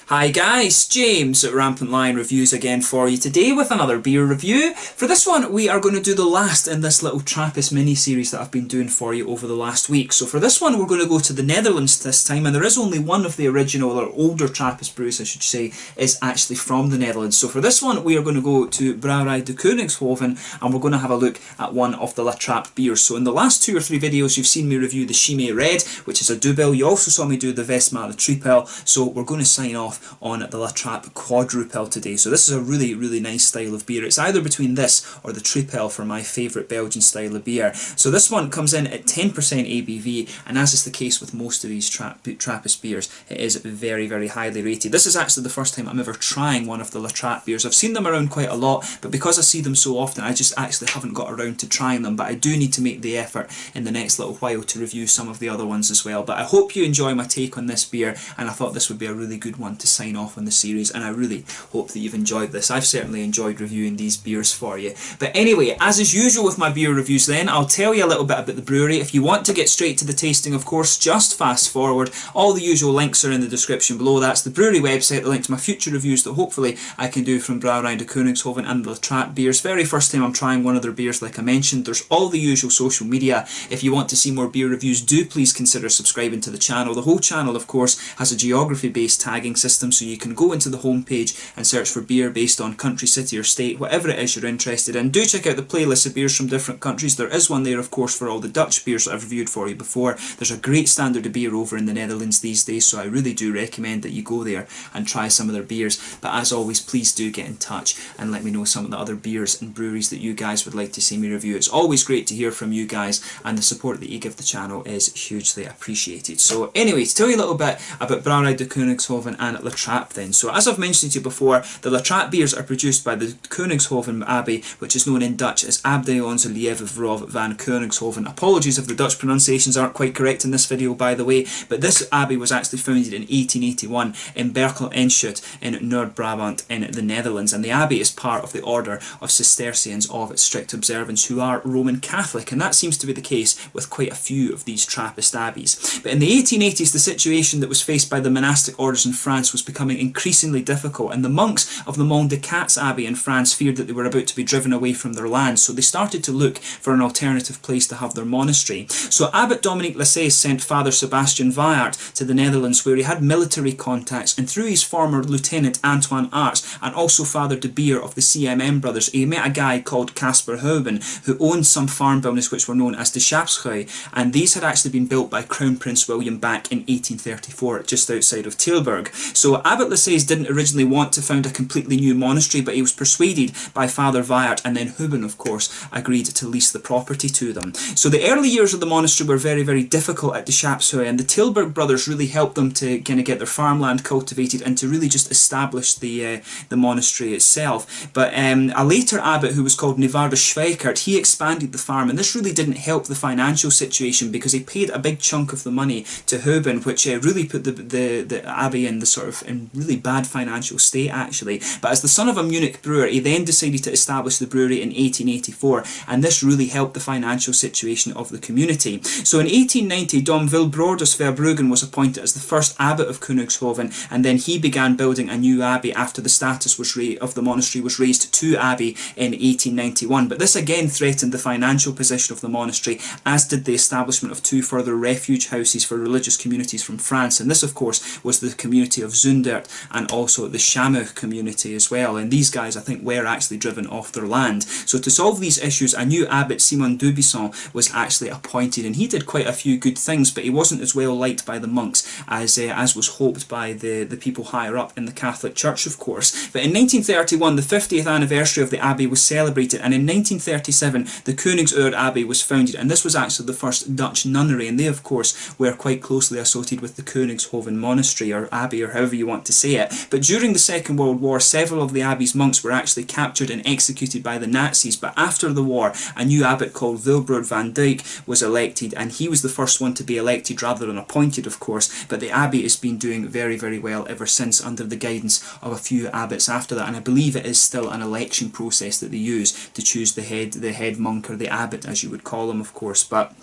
Hi guys, James at RampantLionReviews again for you today with another beer review. For this one we are going to do the last in this little Trappist mini-series that I've been doing for you over the last week. So for this one we're going to go to the Netherlands this time, and there is only one of the original or older Trappist brews I should say is actually from the Netherlands. So for this one we are going to go to Brouwerij de Koningshoeven and we're going to have a look at one of the Trappe beers. So in the last 2 or 3 videos you've seen me review the Chimay Red, which is a Dubbel. You also saw me do the Vesma, the Triple. So we're going to sign off on the Trappe Quadrupel today. So this is a really nice style of beer. It's either between this or the Triple for my favourite Belgian style of beer. So this one comes in at 10% ABV, and as is the case with most of these Trappist beers, it is very highly rated. This is actually the first time I'm ever trying one of the Trappe beers. I've seen them around quite a lot, but because I see them so often I just actually haven't got around to trying them, but I do need to make the effort in the next little while to review some of the other ones as well. But I hope you enjoy my take on this beer, and I thought this would be a really good one to sign off on the series, and I really hope that you've enjoyed this. I've certainly enjoyed reviewing these beers for you. But anyway, as is usual with my beer reviews then, I'll tell you a little bit about the brewery. If you want to get straight to the tasting, of course, just fast forward. All the usual links are in the description below. That's the brewery website, the link to my future reviews that hopefully I can do from Brouwerij de Koningshoeven and the Trappe beers. Very first time I'm trying one of their beers, like I mentioned. There's all the usual social media. If you want to see more beer reviews, do please consider subscribing to the channel. The whole channel, of course, has a geography-based tagging system, so you can go into the homepage and search for beer based on country, city or state, whatever it is you're interested in. Do check out the playlist of beers from different countries. There is one there, of course, for all the Dutch beers that I've reviewed for you before. There's a great standard of beer over in the Netherlands these days, so I really do recommend that you go there and try some of their beers. But as always, please do get in touch and let me know some of the other beers and breweries that you guys would like to see me review. It's always great to hear from you guys, and the support that you give the channel is hugely appreciated. So anyway, to tell you a little bit about Brouwerij de Koningshoeven and Trappe then. So as I've mentioned to you before, the Trappe beers are produced by the Koningshoeven Abbey, which is known in Dutch as Abdij onze Lieve Vrouw van Koningshoeven. Apologies if the Dutch pronunciations aren't quite correct in this video, by the way, but this abbey was actually founded in 1881 in Berkel-Enschot in Noord-Brabant in the Netherlands, and the abbey is part of the order of Cistercians of strict observance who are Roman Catholic, and that seems to be the case with quite a few of these Trappist abbeys. But in the 1880s, the situation that was faced by the monastic orders in France was becoming increasingly difficult, and the monks of the Mont de Cats Abbey in France feared that they were about to be driven away from their lands, so they started to look for an alternative place to have their monastery. So Abbot Dominique Lassaise sent Father Sebastian Vaart to the Netherlands, where he had military contacts, and through his former lieutenant Antoine Arts and also Father De Beer of the CMM brothers, he met a guy called Caspar Heuben who owned some farm buildings which were known as de Schapschuy, and these had actually been built by Crown Prince William back in 1834 just outside of Tilburg. So Abbot Lassaise didn't originally want to found a completely new monastery, but he was persuaded by Father Vaart, and then Heuben, of course, agreed to lease the property to them. So the early years of the monastery were very difficult at de Schapschuy, and the Tilburg brothers really helped them to kind of get their farmland cultivated and to really just establish the monastery itself. But a later abbot who was called Nevardus Schweikert, he expanded the farm, and this really didn't help the financial situation because he paid a big chunk of the money to Heuben, which really put the abbey in the sort of in really bad financial state actually. But as the son of a Munich brewer, he then decided to establish the brewery in 1884, and this really helped the financial situation of the community. So in 1890, Dom Wilbrordus Verbruggen was appointed as the first abbot of Koningshoeven, and then he began building a new abbey after the status of the monastery was raised to abbey in 1891. But this again threatened the financial position of the monastery, as did the establishment of 2 further refuge houses for religious communities from France, and this of course was the community of Zundert and also the Chamoux community as well, and these guys I think were actually driven off their land. So to solve these issues, a new abbot, Simon Dubisson, was actually appointed, and he did quite a few good things, but he wasn't as well liked by the monks as was hoped by the people higher up in the Catholic Church, of course. But in 1931, the 50th anniversary of the abbey was celebrated, and in 1937 the Koningshoeven Abbey was founded, and this was actually the first Dutch nunnery, and they of course were quite closely associated with the Koningshoeven Monastery or Abbey, or however you want to say it. But during the Second World War, several of the abbey's monks were actually captured and executed by the Nazis, but after the war a new abbot called Wilbrod van Dijk was elected, and he was the first one to be elected rather than appointed, of course. But the abbey has been doing very well ever since, under the guidance of a few abbots after that, and I believe it is still an election process that they use to choose the head monk, or the abbot as you would call him, of course. But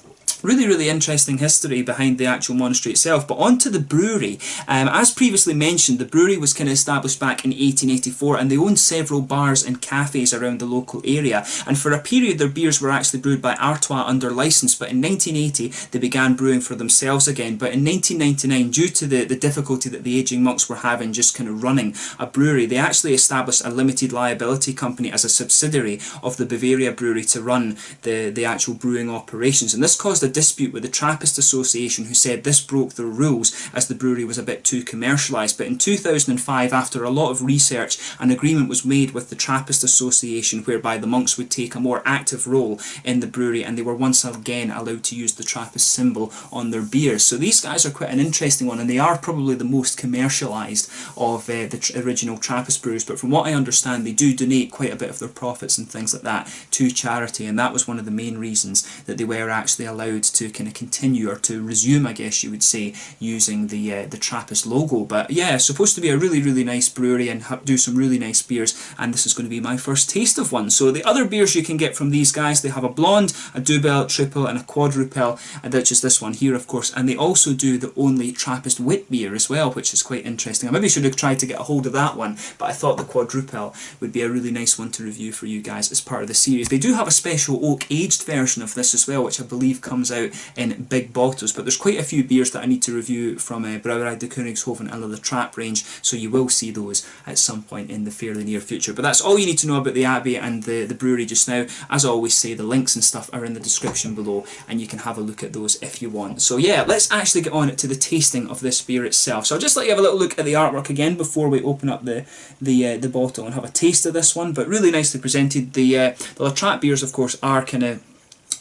really interesting history behind the actual monastery itself. But on to the brewery. As previously mentioned, the brewery was kind of established back in 1884, and they owned several bars and cafes around the local area. And for a period, their beers were actually brewed by Artois under licence, but in 1980 they began brewing for themselves again. But in 1999, due to the difficulty that the ageing monks were having just kind of running a brewery, they actually established a limited liability company as a subsidiary of the Bavaria Brewery to run the actual brewing operations. And this caused a dispute with the Trappist Association, who said this broke their rules as the brewery was a bit too commercialised. But in 2005, after a lot of research, an agreement was made with the Trappist Association whereby the monks would take a more active role in the brewery, and they were once again allowed to use the Trappist symbol on their beers. So these guys are quite an interesting one, and they are probably the most commercialised of the original Trappist brews. But from what I understand, they do donate quite a bit of their profits and things like that to charity, and that was one of the main reasons that they were actually allowed to kind of continue, or to resume, I guess you would say, using the Trappist logo. But yeah, it's supposed to be a really nice brewery and do some really nice beers, and this is going to be my first taste of one. So the other beers you can get from these guys, they have a blonde, a double, triple and a quadrupel, and which is this one here of course, and they also do the only Trappist wit beer as well, which is quite interesting. I maybe should have tried to get a hold of that one, but I thought the quadrupel would be a really nice one to review for you guys as part of the series. They do have a special oak aged version of this as well, which I believe comes out in big bottles, but there's quite a few beers that I need to review from Brouwerij de Koningshoeven and the Trappe range, so you will see those at some point in the fairly near future. But that's all you need to know about the Abbey and the brewery just now. As I always say, the links and stuff are in the description below, and you can have a look at those if you want. So yeah, let's actually get on to the tasting of this beer itself. So I'll just let you have a little look at the artwork again before we open up the bottle and have a taste of this one. But really nicely presented. The La Trappe beers, of course, are kind of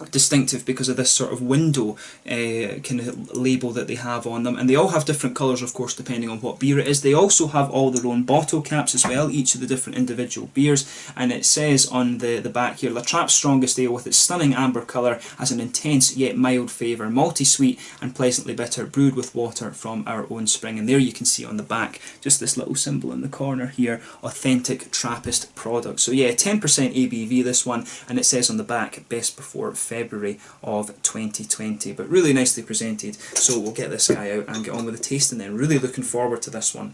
distinctive because of this sort of window kind of label that they have on them, and they all have different colours of course depending on what beer it is. They also have all their own bottle caps as well, each of the different individual beers, and it says on the back here, La Trappe's strongest ale with its stunning amber colour has an intense yet mild flavour, malty sweet and pleasantly bitter, brewed with water from our own spring. And there you can see on the back just this little symbol in the corner here, authentic Trappist product. So yeah, 10% ABV this one, and it says on the back best before February of 2020, but really nicely presented. So we'll get this guy out and get on with the tasting then. Really looking forward to this one.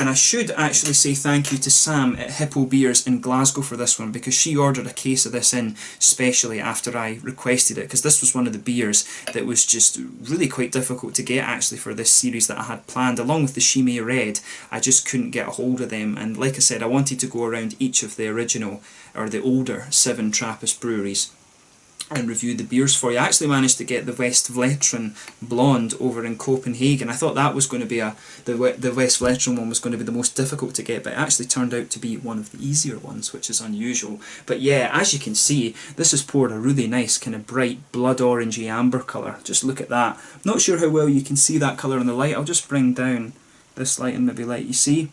And I should actually say thank you to Sam at Hippo Beers in Glasgow for this one, because she ordered a case of this in specially after I requested it, because this was one of the beers that was just really quite difficult to get actually for this series that I had planned, along with the Chimay Red. I just couldn't get a hold of them, and like I said, I wanted to go around each of the original, or the older 7 Trappist breweries and review the beers for you. I actually managed to get the Westvleteren Blonde over in Copenhagen. I thought that was going to be the Westvleteren one was going to be the most difficult to get, but it actually turned out to be one of the easier ones, which is unusual. But yeah, as you can see, this is poured a really nice kind of bright blood orangey amber colour. Just look at that. Not sure how well you can see that colour in the light. I'll just bring down this light and maybe let you see.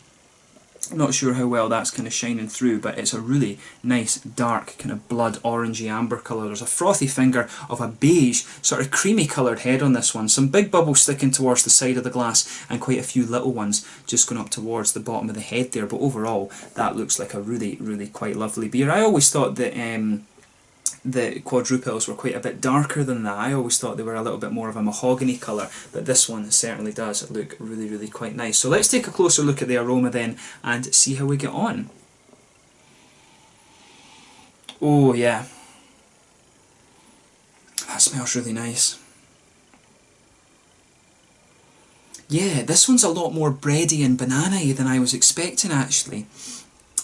Not sure how well that's kind of shining through, but it's a really nice dark kind of blood orangey amber colour. There's a frothy finger of a beige sort of creamy coloured head on this one, some big bubbles sticking towards the side of the glass and quite a few little ones just going up towards the bottom of the head there. But overall that looks like a really quite lovely beer. I always thought that the quadruples were quite a bit darker than that. I always thought they were a little bit more of a mahogany colour, but this one certainly does look really quite nice. So let's take a closer look at the aroma then and see how we get on. Oh yeah, that smells really nice. Yeah, this one's a lot more bready and banana-y than I was expecting actually.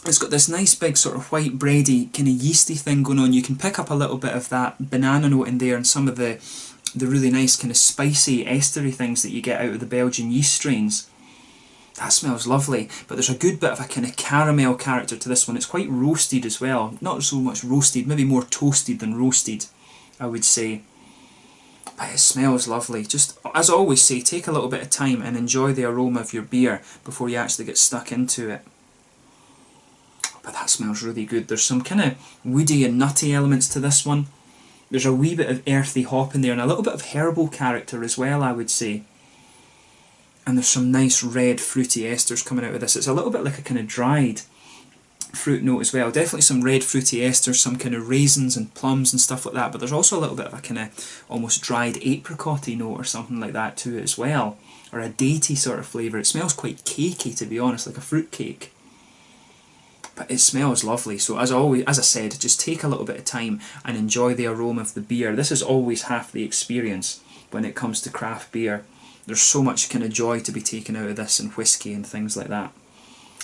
It's got this nice big sort of white bready kind of yeasty thing going on. You can pick up a little bit of that banana note in there and some of the really nice kind of spicy estery things that you get out of the Belgian yeast strains. That smells lovely, but there's a good bit of a kind of caramel character to this one. It's quite roasted as well. Not so much roasted, maybe more toasted than roasted, I would say. But it smells lovely. Just, as I always say, take a little bit of time and enjoy the aroma of your beer before you actually get stuck into it. But that smells really good. There's some kind of woody and nutty elements to this one. There's a wee bit of earthy hop in there and a little bit of herbal character as well, I would say. And there's some nice red fruity esters coming out of this. It's a little bit like a kind of dried fruit note as well. Definitely some red fruity esters, some kind of raisins and plums and stuff like that, but there's also a little bit of a kind of almost dried apricot-y note or something like that to it as well, or a datey sort of flavour. It smells quite cakey, to be honest, like a fruit cake. But it smells lovely, so as I said, just take a little bit of time and enjoy the aroma of the beer. This is always half the experience when it comes to craft beer. There's so much kind of joy to be taken out of this, and whiskey and things like that.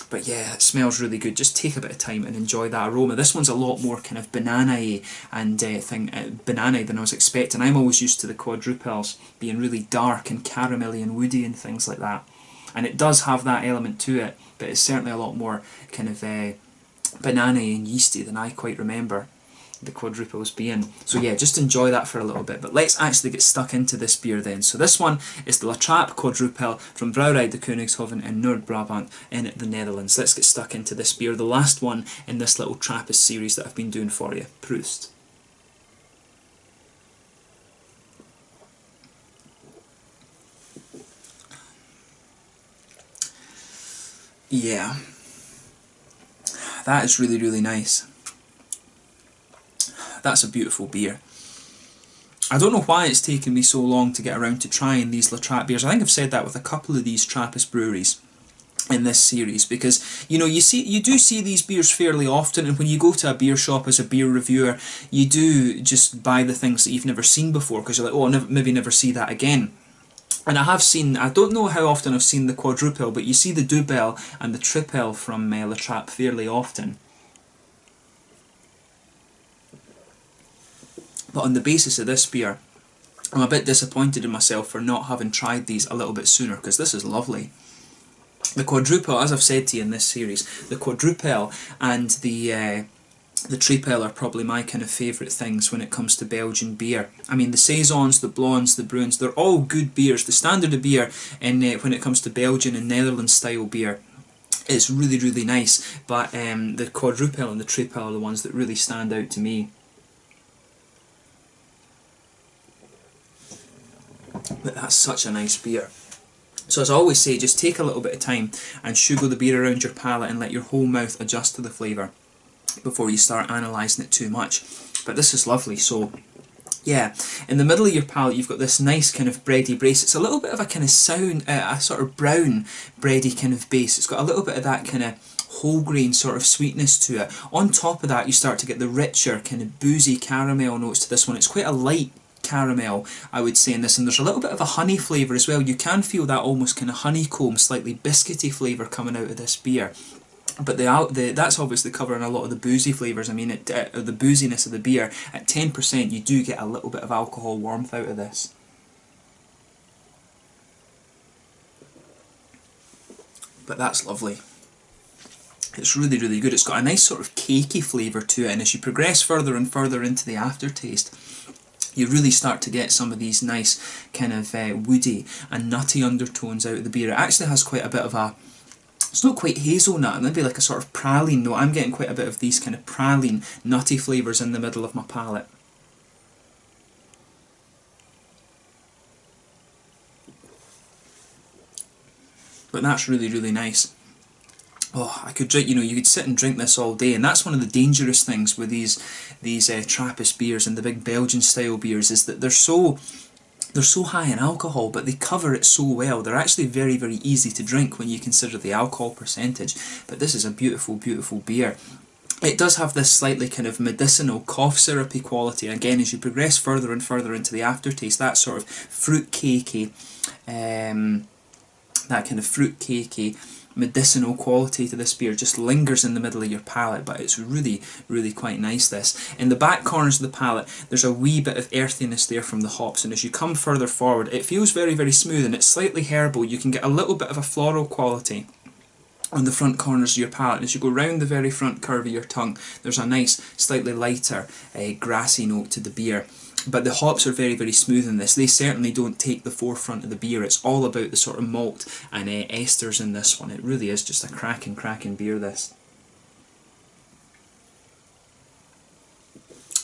But yeah, it smells really good. Just take a bit of time and enjoy that aroma. This one's a lot more kind of banana-y and banana-y than I was expecting. I'm always used to the quadruples being really dark and caramelly and woody and things like that. And it does have that element to it, but it's certainly a lot more kind of banana-y and yeasty than I quite remember the quadruples being. So yeah, just enjoy that for a little bit. But let's actually get stuck into this beer then. So this one is the Trappe Quadrupel from Brouwerij de Koningshoeven in Noord-Brabant in the Netherlands. Let's get stuck into this beer, the last one in this little Trappist series that I've been doing for you. Proost. Yeah, that is really, really nice. That's a beautiful beer. I don't know why it's taken me so long to get around to trying these La Trappe beers. I think I've said that with a couple of these Trappist breweries in this series, because you do see these beers fairly often, and when you go to a beer shop as a beer reviewer, you do just buy the things that you've never seen before, because you're like, oh, I'll maybe never see that again. And I don't know how often I've seen the quadruple, but you see the double and the triple from La Trappe fairly often. But on the basis of this beer, I'm a bit disappointed in myself for not having tried these a little bit sooner, because this is lovely. The quadruple, as I've said to you in this series, the quadruple and the triple are probably my kind of favourite things when it comes to Belgian beer. I mean, the saisons, the blondes, the bruins, they're all good beers. The standard of beer when it comes to Belgian and Netherlands style beer is really, really nice. But the quadruple and the triple are the ones that really stand out to me. But that's such a nice beer. So as I always say, just take a little bit of time and sugar the beer around your palate and let your whole mouth adjust to the flavour before you start analysing it too much. But this is lovely. So yeah, in the middle of your palate you've got this nice kind of bready base. It's a little bit of a kind of a sort of brown bready kind of base. It's got a little bit of that kind of whole grain sort of sweetness to it. On top of that you start to get the richer kind of boozy caramel notes to this one. It's quite a light caramel, I would say, in this, and there's a little bit of a honey flavour as well. You can feel that almost kind of honeycomb, slightly biscuity flavour coming out of this beer. But that's obviously covering a lot of the boozy flavours. I mean, the booziness of the beer. At 10% you do get a little bit of alcohol warmth out of this. But that's lovely. It's really, really good. It's got a nice sort of cakey flavour to it, and as you progress further and further into the aftertaste, you really start to get some of these nice kind of woody and nutty undertones out of the beer. It actually has quite a bit of a, it's not quite hazelnut, maybe like a sort of praline note. I'm getting quite a bit of these kind of praline, nutty flavours in the middle of my palate. But that's really, really nice. Oh, I could drink, you could sit and drink this all day, and that's one of the dangerous things with these Trappist beers and the big Belgian style beers, is that they're so high in alcohol, but they cover it so well. They're actually very, very easy to drink when you consider the alcohol percentage. But this is a beautiful, beautiful beer. It does have this slightly kind of medicinal cough syrupy quality. Again, as you progress further and further into the aftertaste, that sort of fruit cakey, medicinal quality to this beer just lingers in the middle of your palate, but it's really, really quite nice, this. In the back corners of the palate, there's a wee bit of earthiness there from the hops, and as you come further forward, it feels very, very smooth, and it's slightly herbal. You can get a little bit of a floral quality on the front corners of your palate, and as you go round the very front curve of your tongue, there's a nice, slightly lighter, grassy note to the beer. But the hops are very, very smooth in this. They certainly don't take the forefront of the beer. It's all about the sort of malt and esters in this one. It really is just a cracking, cracking beer, this.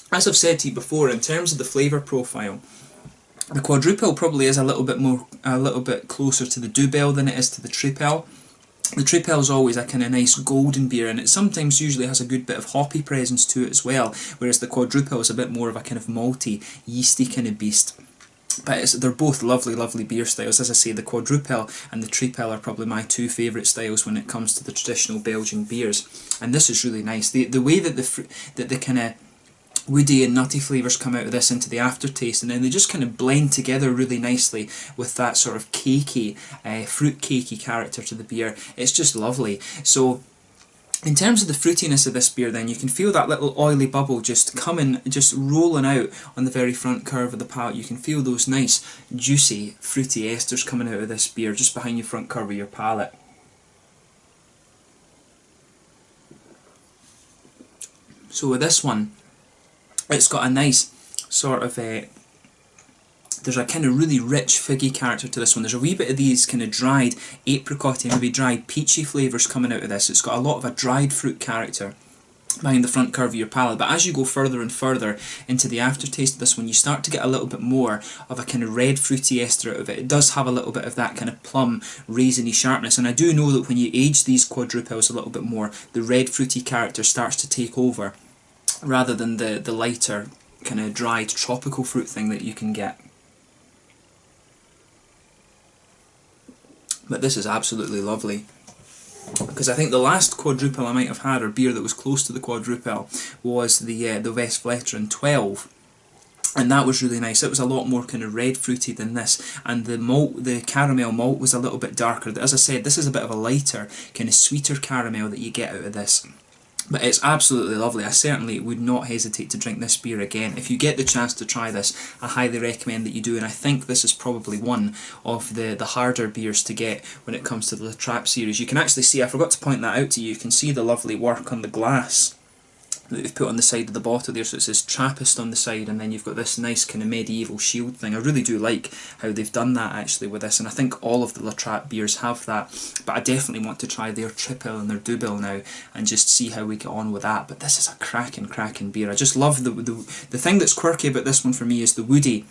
As I've said to you before, in terms of the flavour profile, the quadruple probably is a little bit closer to the double than it is to the triple. The Trappe is always a kind of nice golden beer, and it sometimes usually has a good bit of hoppy presence to it as well, whereas the Quadrupel is a bit more of a kind of malty, yeasty kind of beast. But they're both lovely, lovely beer styles. As I say, the Quadrupel and the Trappe are probably my two favourite styles when it comes to the traditional Belgian beers. And this is really nice. The way that the kind of woody and nutty flavours come out of this into the aftertaste, and then they just kind of blend together really nicely with that sort of cakey, fruit cakey character to the beer. It's just lovely. So in terms of the fruitiness of this beer then, you can feel that little oily bubble just coming, just rolling out on the very front curve of the palate. You can feel those nice, juicy, fruity esters coming out of this beer just behind your front curve of your palate. So with this one, it's got a nice sort of there's a kind of really rich figgy character to this one. There's a wee bit of these kind of dried apricot and maybe dried peachy flavours coming out of this. It's got a lot of a dried fruit character behind the front curve of your palate, but as you go further and further into the aftertaste of this one, you start to get a little bit more of a kind of red fruity ester out of it. It does have a little bit of that kind of plum raisiny sharpness, and I do know that when you age these quadrupels a little bit more, the red fruity character starts to take over rather than the lighter kind of dried tropical fruit thing that you can get. But this is absolutely lovely, because I think the last quadrupel I might have had, or beer that was close to the quadrupel, was the Westvleteren 12, and that was really nice. It was a lot more kind of red fruity than this, and the malt, the caramel malt, was a little bit darker. As I said, this is a bit of a lighter, kind of sweeter caramel that you get out of this. But it's absolutely lovely. I certainly would not hesitate to drink this beer again. If you get the chance to try this, I highly recommend that you do, and I think this is probably one of the harder beers to get when it comes to the Trappe series. You can actually see, I forgot to point that out to you, you can see the lovely work on the glass that they've put on the side of the bottle there. So it says Trappist on the side, and then you've got this nice kind of medieval shield thing. I really do like how they've done that actually with this, and I think all of the La Trappe beers have that, but I definitely want to try their Triple and their Double now and just see how we get on with that. But this is a cracking beer. I just love the thing that's quirky about this one for me is the woody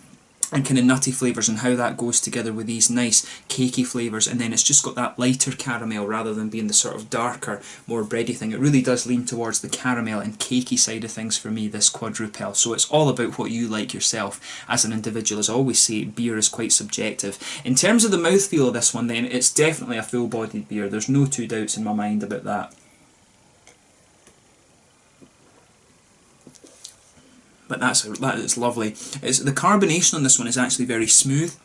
and kind of nutty flavours, and how that goes together with these nice cakey flavours, and then it's just got that lighter caramel rather than being the sort of darker, more bready thing. It really does lean towards the caramel and cakey side of things for me, this quadrupel. So it's all about what you like yourself as an individual. As I always say, beer is quite subjective. In terms of the mouthfeel of this one then, it's definitely a full-bodied beer. There's no two doubts in my mind about that. But that is lovely. The carbonation on this one is actually very smooth,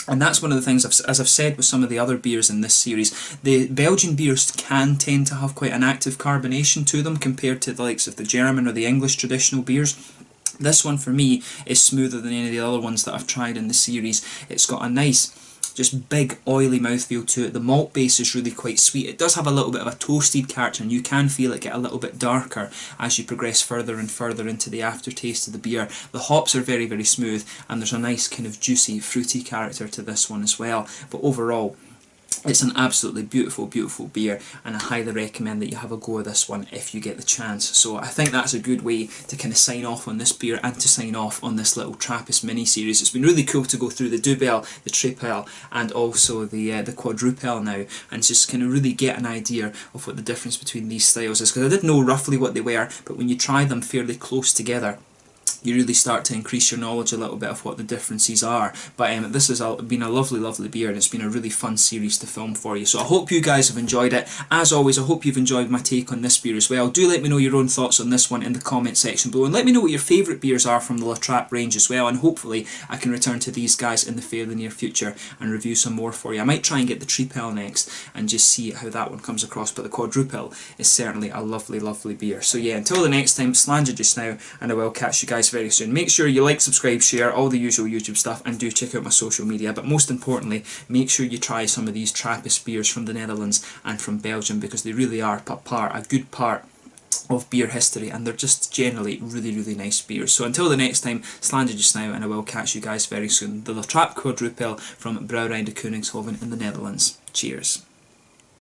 and that's one of the things, as I've said with some of the other beers in this series, the Belgian beers can tend to have quite an active carbonation to them compared to the likes of the German or the English traditional beers. This one for me is smoother than any of the other ones that I've tried in the series. It's got a nice, just big oily mouthfeel to it. The malt base is really quite sweet. It does have a little bit of a toasted character, and you can feel it get a little bit darker as you progress further and further into the aftertaste of the beer. The hops are very, very smooth, and there's a nice kind of juicy, fruity character to this one as well. But overall, it's an absolutely beautiful, beautiful beer, and I highly recommend that you have a go at this one if you get the chance. So I think that's a good way to kind of sign off on this beer and to sign off on this little Trappist mini-series. It's been really cool to go through the Double, the Triple, and also the Quadrupel now, and just kind of really get an idea of what the difference between these styles is, because I did know roughly what they were, but when you try them fairly close together, you really start to increase your knowledge a little bit of what the differences are. But this has been a lovely, lovely beer, and it's been a really fun series to film for you. So I hope you guys have enjoyed it. As always, I hope you've enjoyed my take on this beer as well. Do let me know your own thoughts on this one in the comment section below, and let me know what your favourite beers are from the La Trappe range as well, and hopefully I can return to these guys in the fairly near future and review some more for you. I might try and get the Triple next and just see how that one comes across, but the Quadrupel is certainly a lovely, lovely beer. So yeah, until the next time, Slanger just now, and I will catch you guys very soon. Make sure you like, subscribe, share, all the usual YouTube stuff, and do check out my social media. But most importantly, make sure you try some of these Trappist beers from the Netherlands and from Belgium, because they really are a good part of beer history, and they're just generally really, really nice beers. So until the next time, Slanger just now, and I will catch you guys very soon. The La Trappe Quadrupel from Brouwerij de Koningshoeven in the Netherlands. Cheers.